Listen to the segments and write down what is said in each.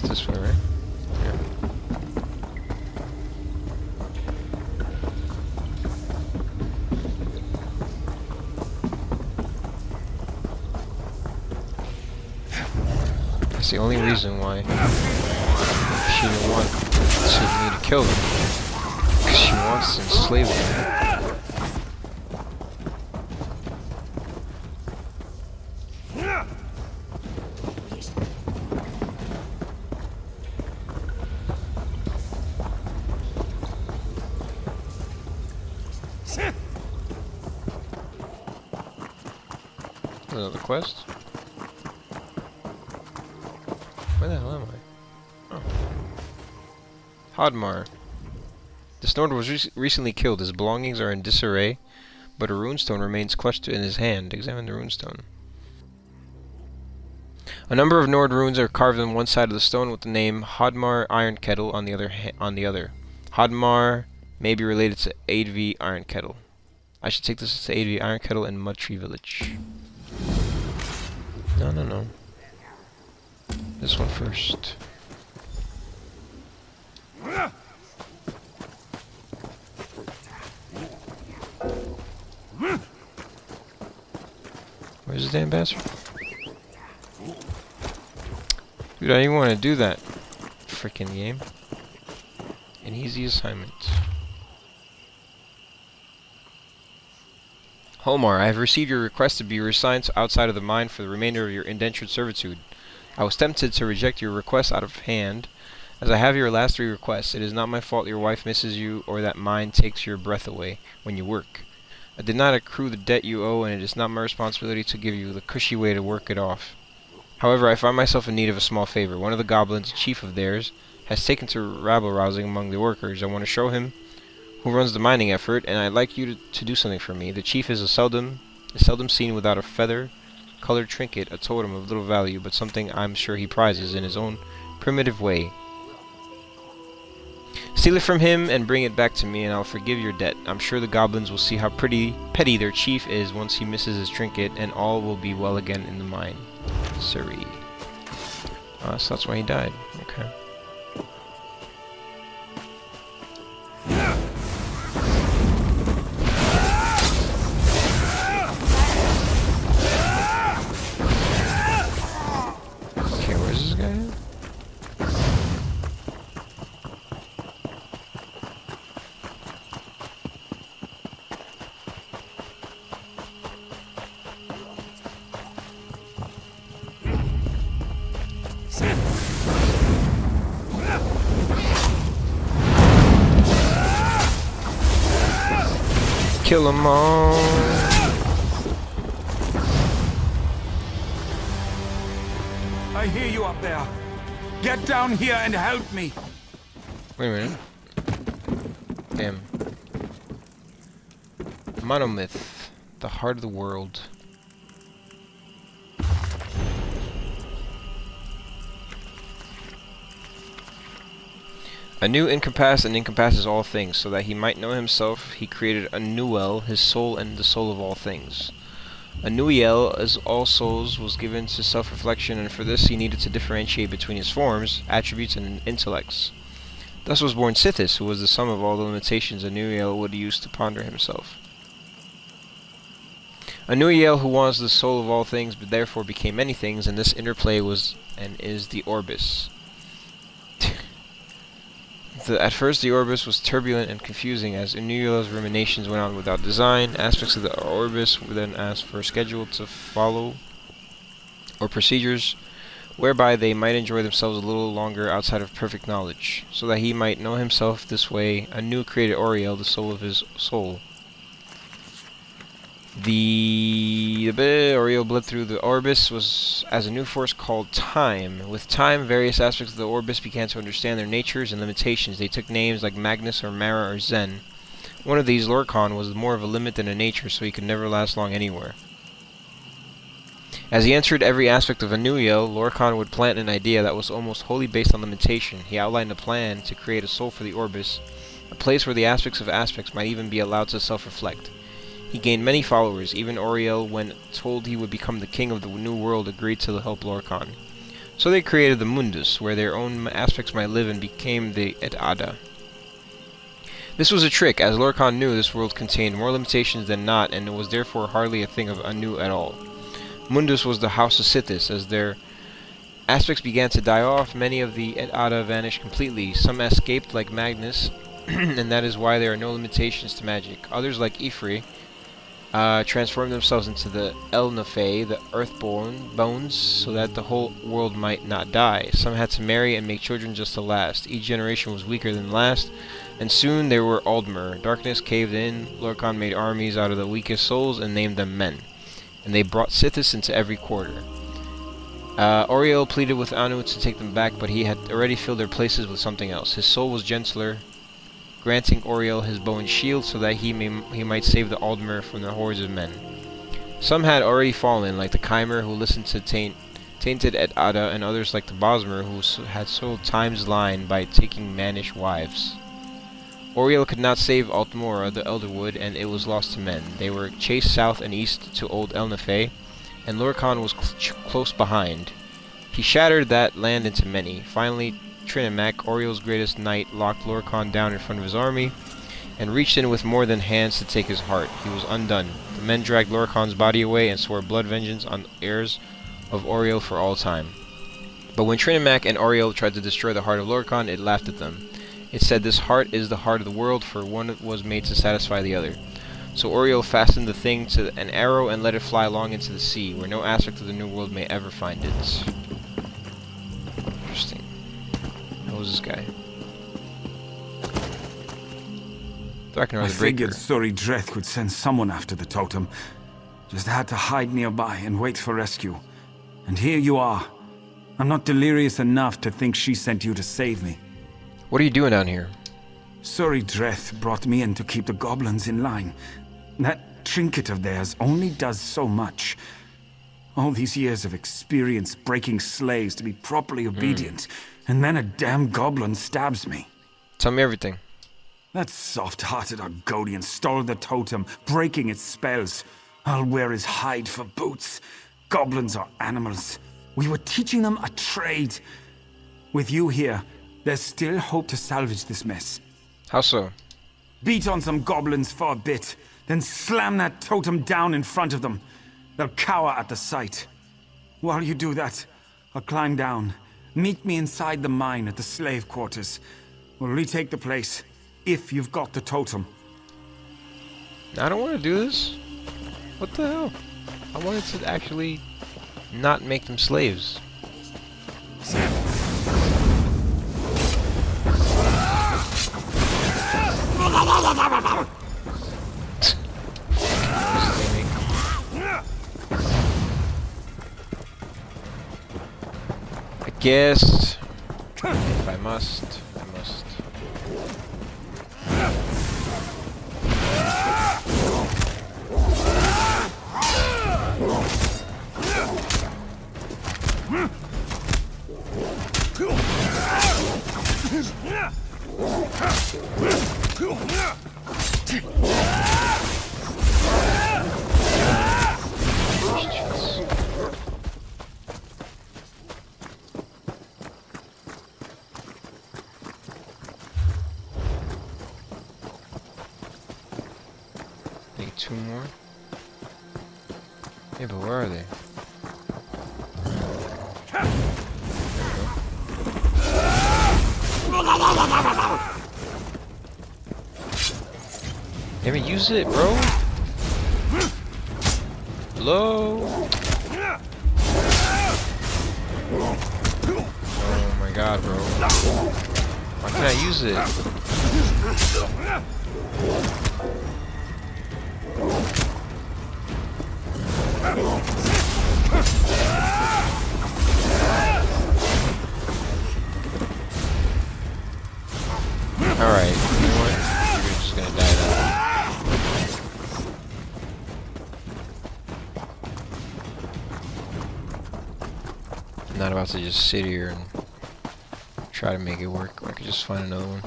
this way, right? Yeah. That's the only reason why she didn't want me to kill them. Because she wants to enslave them. Another quest? Where the hell am I? Oh. Hodmar. This Nord was recently killed. His belongings are in disarray, but a runestone remains clutched in his hand. Examine the runestone. A number of Nord runes are carved on one side of the stone with the name Hodmar Iron Kettle on the other. Hodmar may be related to Aidvi Iron Kettle. I should take this to Aidvi Iron Kettle in Mudtree Village. No. This one first. Where's the damn bastard? Dude, I didn't want to do that. Freaking game. An easy assignment. Holmar, I have received your request to be reassigned outside of the mine for the remainder of your indentured servitude. I was tempted to reject your request out of hand, as I have your last 3 requests. It is not my fault your wife misses you, or that mine takes your breath away when you work. I did not accrue the debt you owe, and it is not my responsibility to give you the cushy way to work it off. However, I find myself in need of a small favor. One of the goblins, a chief of theirs, has taken to rabble-rousing among the workers. I want to show him who runs the mining effort, and I'd like you to do something for me. The chief is seldom seen without a feather-colored trinket, a totem of little value, but something I'm sure he prizes in his own primitive way. Steal it from him and bring it back to me, and I'll forgive your debt. I'm sure the goblins will see how petty their chief is once he misses his trinket, and all will be well again in the mine. Suri. So that's why he died. Okay. Kill them all. I hear you up there. Get down here and help me. Wait a minute. Damn. Monomyth, the heart of the world. Anu encompasses all things, so that he might know himself, he created Anuel, his soul and the soul of all things. Anuel, as all souls, was given to self-reflection, and for this he needed to differentiate between his forms, attributes, and intellects. Thus was born Sithis, who was the sum of all the limitations Anuel would use to ponder himself. Anuel, who was the soul of all things, but therefore became many things, and this interplay was and is the Orbis. At first, the Orbis was turbulent and confusing, as Anuel's ruminations went on without design. Aspects of the Orbis were then asked for a schedule to follow, or procedures whereby they might enjoy themselves a little longer outside of perfect knowledge. So that he might know himself this way, Anu created Auriel, the soul of his soul. The Auriel bled through the Orbis was as a new force called Time. With time, various aspects of the Orbis began to understand their natures and limitations. They took names like Magnus or Mara or Zen. One of these, Lorcan, was more of a limit than a nature, so he could never last long anywhere. As he entered every aspect of Anuel, Lorcan would plant an idea that was almost wholly based on limitation. He outlined a plan to create a soul for the Orbis, a place where the aspects of aspects might even be allowed to self-reflect. He gained many followers. Even Auriel, when told he would become the king of the new world, agreed to help Lorcan. So they created the Mundus, where their own aspects might live, and became the Et Ada. This was a trick, as Lorcan knew this world contained more limitations than not, and it was therefore hardly a thing of anew at all. Mundus was the house of Sithis. As their aspects began to die off, many of the Et Ada vanished completely. Some escaped like Magnus, and that is why there are no limitations to magic. Others, like Ifri, transformed themselves into the Elnafei, the Earthborn bones, so that the whole world might not die. Some had to marry and make children just to last. Each generation was weaker than the last, and soon there were Aldmer. Darkness caved in. Lorcan made armies out of the weakest souls and named them men. And they brought Sithis into every quarter. Auriel pleaded with Anu to take them back, but he had already filled their places with something else. His soul was gentler, granting Auriel his bow and shield so that he might save the Aldmer from the hordes of men. Some had already fallen, like the Chimer who listened to tainted Et Ada, and others like the Bosmer who had sold Time's line by taking mannish wives. Auriel could not save Altmora, the Elderwood, and it was lost to men. They were chased south and east to Old Elnafei, and Lorcan was close behind. He shattered that land into many. Finally, Trinimac, Auriel's greatest knight, locked Lorcan down in front of his army, and reached in with more than hands to take his heart. He was undone. The men dragged Lorcan's body away and swore blood vengeance on the heirs of Auriel for all time. But when Trinimac and Auriel tried to destroy the heart of Lorcan, it laughed at them. It said, "This heart is the heart of the world, for one was made to satisfy the other." So Auriel fastened the thing to an arrow and let it fly long into the sea, where no aspect of the new world may ever find it. Interesting. Who was this guy? I figured Suri Dreth would send someone after the totem. Just had to hide nearby and wait for rescue. And here you are. I'm not delirious enough to think she sent you to save me. What are you doing down here? Suri Dreth brought me in to keep the goblins in line. That trinket of theirs only does so much. All these years of experience breaking slaves to be properly obedient, and then a damn goblin stabs me. Tell me everything. That soft-hearted Argonian stole the totem, breaking its spells. I'll wear his hide for boots. Goblins are animals. We were teaching them a trade. With you here, there's still hope to salvage this mess. How so? Beat on some goblins for a bit, then slam that totem down in front of them. They'll cower at the sight. While you do that, I'll climb down. Meet me inside the mine at the slave quarters. We'll retake the place, if you've got the totem. I don't want to do this. What the hell? I wanted to actually not make them slaves. I guess if I must, I must. Maybe two more. Yeah, but where are they? Let me use it, bro. Hello? Oh my god, bro. Why can't I use it? Alright, you know what? You're just gonna die now. I'm not about to just sit here and try to make it work. I could just find another one.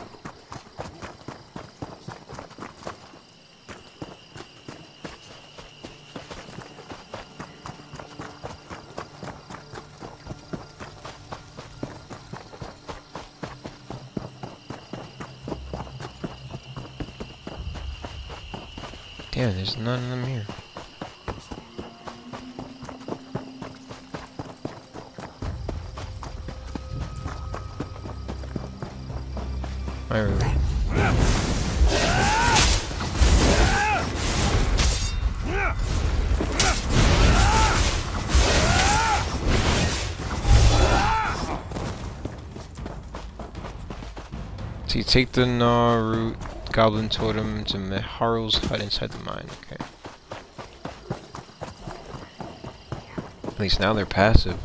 Yeah, there's none of them here. Where are we? So you take the Gnaw root goblin totem to Miharu's hut inside the mine. Okay. At least now they're passive.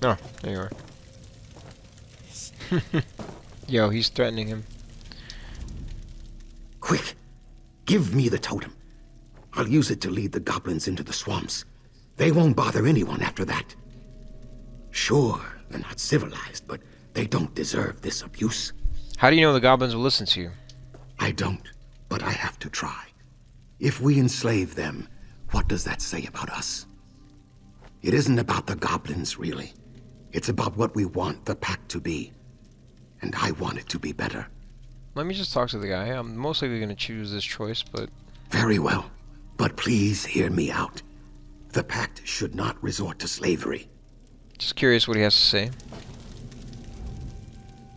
Oh, there you are. Yo, he's threatening him. Quick! Give me the totem. I'll use it to lead the goblins into the swamps. They won't bother anyone after that. Sure, they're not civilized, but they don't deserve this abuse. How do you know the goblins will listen to you? I don't, but I have to try. If we enslave them, what does that say about us? It isn't about the goblins, really. It's about what we want the pact to be. And I want it to be better. Let me just talk to the guy. I'm most likely going to choose this choice, but... Very well. But please hear me out. The pact should not resort to slavery. Just curious what he has to say.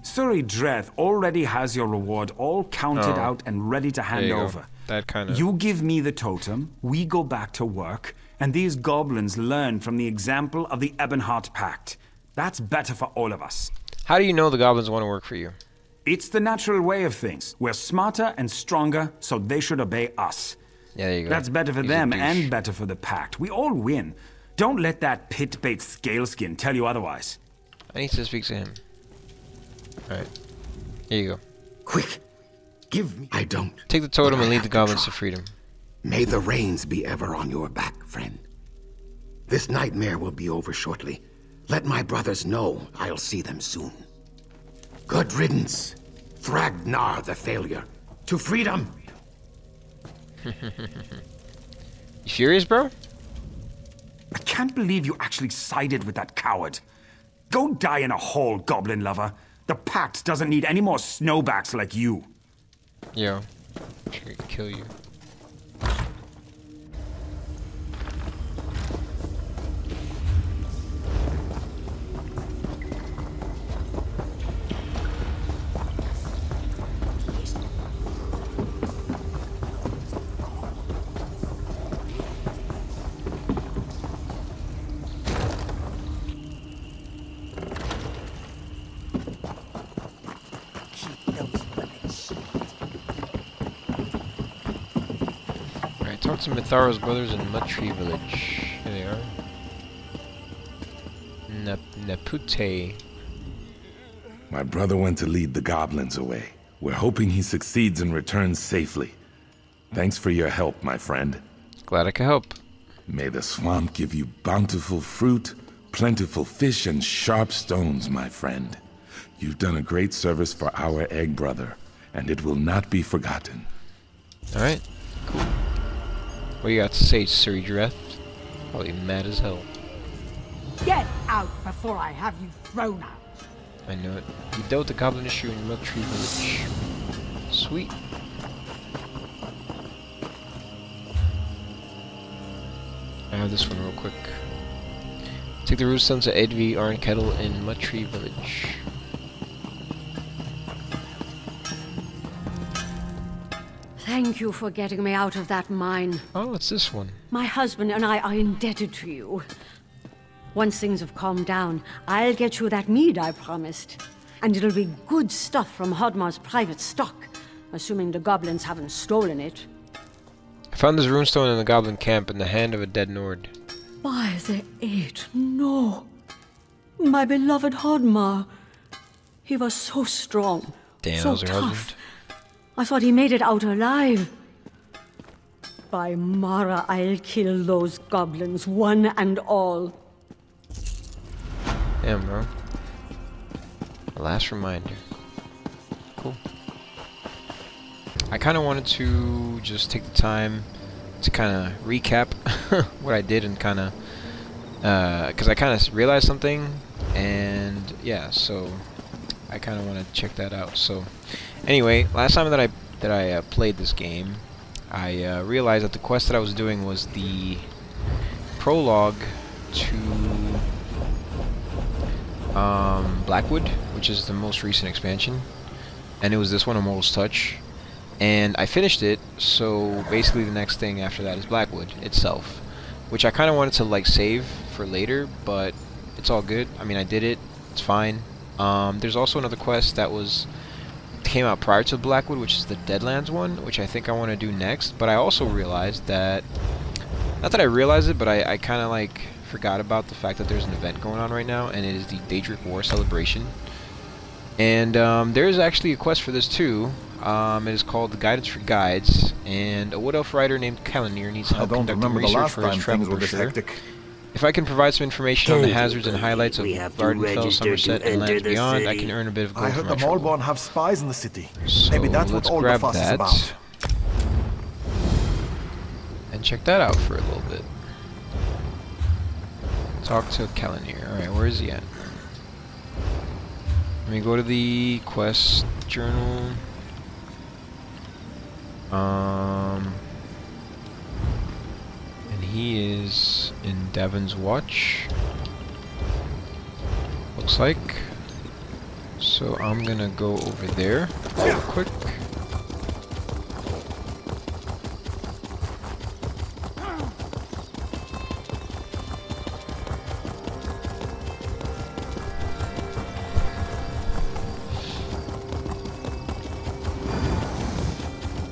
Suri Dreth already has your reward all counted out and ready to hand over. That kind of... You give me the totem, we go back to work, and these goblins learn from the example of the Ebonheart Pact. That's better for all of us. How do you know the goblins want to work for you? It's the natural way of things. We're smarter and stronger, so they should obey us. Yeah, there you go. That's better for He's them a douche. and better for the pact. We all win. Don't let that pit-bait scaleskin tell you otherwise. I need to speak to him. Alright. Here you go. Quick! Give me... I don't. Take the totem but and I lead have the to goblins try. to freedom. May the rains be ever on your back, friend. This nightmare will be over shortly. Let my brothers know I'll see them soon. Good riddance, Thragnar the Failure. To freedom! You furious, bro? I can't believe you actually sided with that coward. Go die in a hole, goblin lover. The pact doesn't need any more snowbacks like you. Yo. I'm sure I could kill you. Talk to Mitharo's brothers in Mudtree Village. Here they are. Nepute. My brother went to lead the goblins away. We're hoping he succeeds and returns safely. Thanks for your help, my friend. Glad I could help. May the swamp give you bountiful fruit, plentiful fish, and sharp stones, my friend. You've done a great service for our egg brother, and it will not be forgotten. Alright, cool. What do you got to say, Suri Dreth? Probably mad as hell. Get out before I have you thrown out. I know it. You dealt with the goblin issue in Mudtree Village. Sweet. I have this one real quick. Take the root stones to Edvi Arnkettle in Mudtree Village. Thank you for getting me out of that mine. Oh, what's this one? My husband and I are indebted to you. Once things have calmed down, I'll get you that mead I promised. And it'll be good stuff from Hodmar's private stock, assuming the goblins haven't stolen it. I found this runestone in the goblin camp in the hand of a dead Nord. By the eight, no. My beloved Hodmar. He was so strong. Damn, so that was her tough. husband. I thought he made it out alive. By Mara, I'll kill those goblins, one and all. Damn, bro. A last reminder. Cool. I kind of wanted to just take the time to kind of recap what I did and kind of, because I kind of realized something, and yeah, so I kind of want to check that out. So anyway, last time that I played this game, I realized that the quest that I was doing was the prologue to Blackwood, which is the most recent expansion, and it was this one, Immortal's Touch, and I finished it. So basically the next thing after that is Blackwood itself, which I kind of wanted to like save for later, but it's all good. I mean, I did it, it's fine. There's also another quest that came out prior to Blackwood, which is the Deadlands one, which I think I want to do next. But I also realized that, not that I realized it, but I kind of like forgot about the fact that there's an event going on right now, and it is the Daedric War Celebration. And there is actually a quest for this too. It is called the Guidance for Guides, and a Wood Elf writer named Kalanir needs help conducting research for his travel brochure. If I can provide some information on the hazards and highlights of Vardenfell, Somerset, and lands beyond, I can earn a bit of gold. I heard the Maulborn have spies in the city. So Maybe that's what all the fuss is about. And check that out for a little bit. Talk to Kalanir. Alright, where is he at? Let me go to the quest journal. And he is in Davon's Watch. Looks like. So I'm gonna go over there real quick.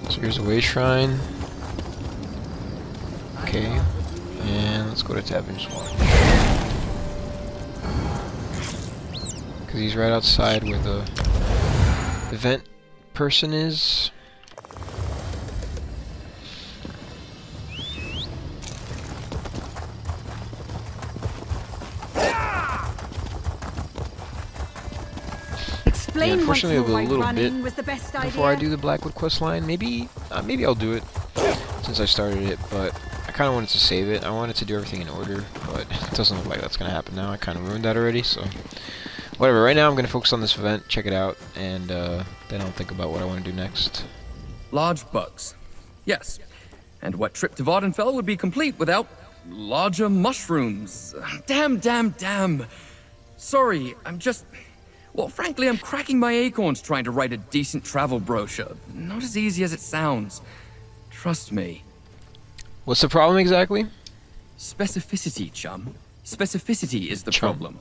So here's a way shrine. Okay. And let's go to Davon's Watch. Because he's right outside where the event person is. Yeah, unfortunately, a little bit before I do the Blackwood quest line. Maybe I'll do it since I started it, but I kind of wanted to save it. I wanted to do everything in order, but it doesn't look like that's going to happen now. I kind of ruined that already, so whatever. Right now, I'm going to focus on this event, check it out, and then I'll think about what I want to do next. Large bugs. Yes. And what trip to Vardenfell would be complete without larger mushrooms? Damn. Sorry, I'm just... Well, frankly, I'm cracking my acorns trying to write a decent travel brochure. Not as easy as it sounds. Trust me. What's the problem exactly? Specificity, chum. Specificity is the problem.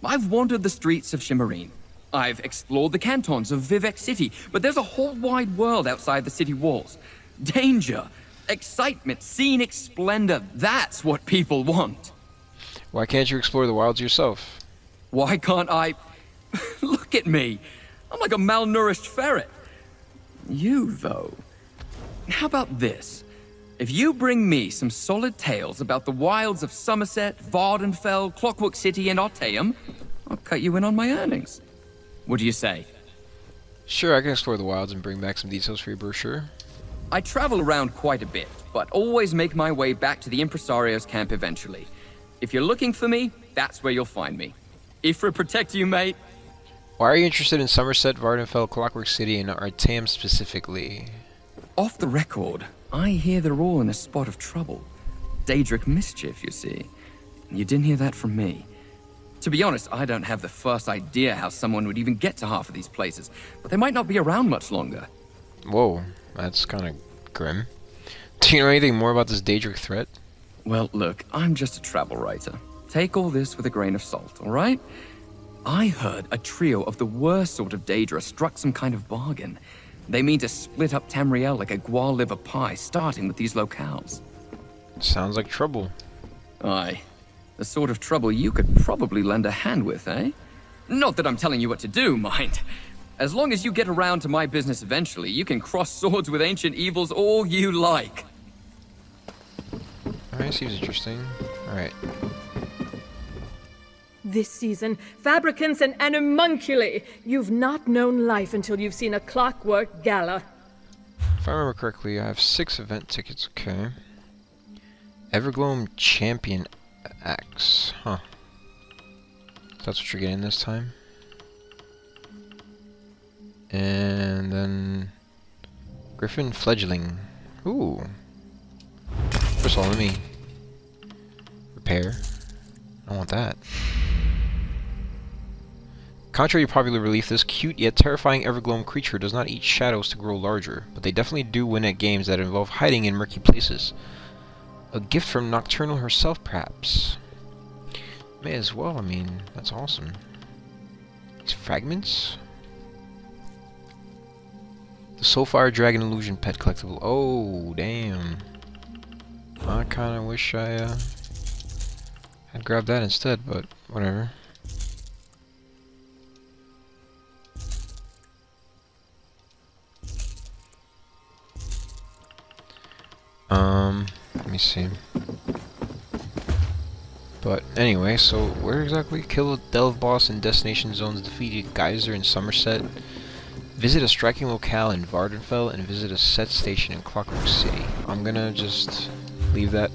I've wandered the streets of Shimmerine. I've explored the cantons of Vivec City, but there's a whole wide world outside the city walls. Danger, excitement, scenic splendor, that's what people want. Why can't you explore the wilds yourself? Why can't I... Look at me. I'm like a malnourished ferret. You, though. How about this? If you bring me some solid tales about the wilds of Somerset, Vardenfell, Clockwork City, and Artaeum, I'll cut you in on my earnings. What do you say? Sure, I can explore the wilds and bring back some details for your brochure. I travel around quite a bit, but always make my way back to the Impresario's camp eventually. If you're looking for me, that's where you'll find me. Ifra protect you, mate. Why are you interested in Somerset, Vardenfell, Clockwork City, and Artaeum specifically? Off the record, I hear they're all in a spot of trouble. Daedric mischief, you see. You didn't hear that from me. To be honest, I don't have the first idea how someone would even get to half of these places, but they might not be around much longer. Whoa, that's kind of grim. Do you know anything more about this Daedric threat? Well, look, I'm just a travel writer. Take all this with a grain of salt, all right? I heard a trio of the worst sort of Daedra struck some kind of bargain. They mean to split up Tamriel like a guar liver pie, starting with these locales. Sounds like trouble. Aye. The sort of trouble you could probably lend a hand with, eh? Not that I'm telling you what to do, mind. As long as you get around to my business eventually, you can cross swords with ancient evils all you like. Alright, seems interesting. Alright. This season, Fabricants and Animunculi. You've not known life until you've seen a clockwork gala. If I remember correctly, I have 6 event tickets, okay. Evergloam Champion Axe. Huh. That's what you're getting this time. And then Griffin Fledgling. Ooh. First of all, let me repair. I don't want that. Contrary to popular belief, this cute yet terrifying Evergloam creature does not eat shadows to grow larger, but they definitely do win at games that involve hiding in murky places. A gift from Nocturnal herself, perhaps. May as well, I mean, that's awesome. These fragments? The Soulfire Dragon Illusion Pet Collectible. Oh, damn. I kinda wish I, had grabbed that instead, but whatever. Let me see. But anyway, so where exactly? Kill a Delve boss in Destination Zones, defeat a geyser in Somerset, visit a striking locale in Vardenfell, and visit a set station in Clockwork City. I'm gonna just leave that